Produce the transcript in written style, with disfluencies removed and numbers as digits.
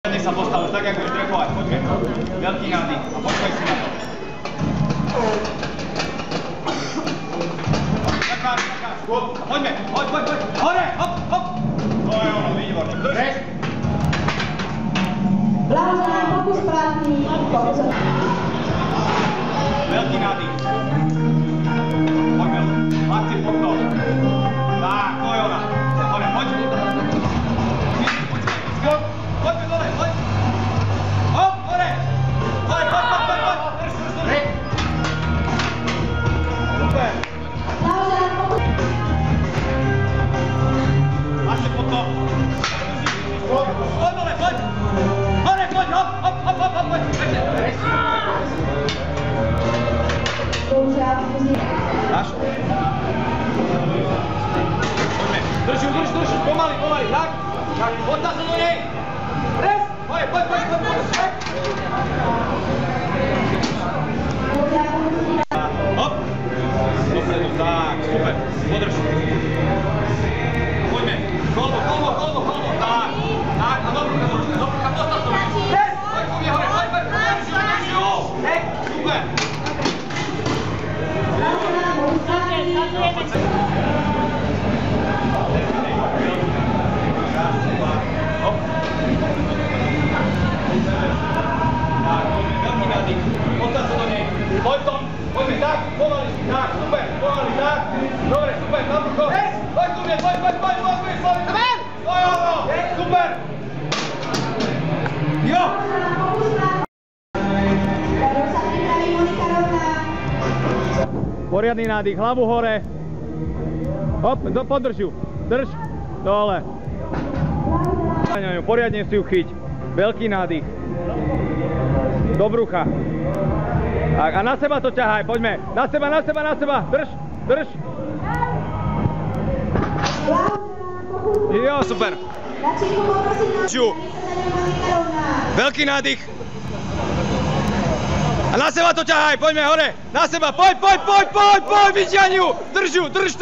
Nech sa postav už tak, ako budeš trefovať. Poďme. Veľký nádych a počkaj si na to. Takáš. A poďme. Poď. Hore, hop. To je ono, výborne. Drž. Blahoželám, pokus platný. Veľký nádych. Poďme. Máte pod to. Tak, to je ona. Hore, poď. Skôr. Poďme dole, poď. Hop, hore. Poď. Drž. Super. Blahoželám, pokus. Máte pod to. Poď dole, poď. Hore, poď, hop, poď. Bohužiaľ, pokus. Dáš? Poďme. Drž, pomaly, tak. Poď sa do nej. Pres, poď. Hop. Dopredu, tak, super. Podrž. Poďme. Kolbo, tak. Tak, a dobrúka, postav to. Pres, poď ku mne hore, poď. Drž ju. Super. Hop. Tak, veľký nádych. Postav sa do nej. Poď to. Poďme tak, pomaly, tak, super, pomaly, tak. Dobre, super, na brucho. Poď ku mne, poď, Slavi. To je ono, super. Jo. Poriadny nádych, hlavu hore. Hop, podrž ju. Drž. Dole. Poriadne si ju chyť. Veľký nádych. Do brucha. Tak, a na seba to ťahaj, poďme. Na seba. Drž. Jo, super. Veľký nádych. A na seba to ťahaj, poďme hore. Na seba, poď, vyťahni ju. Drž ju, drž.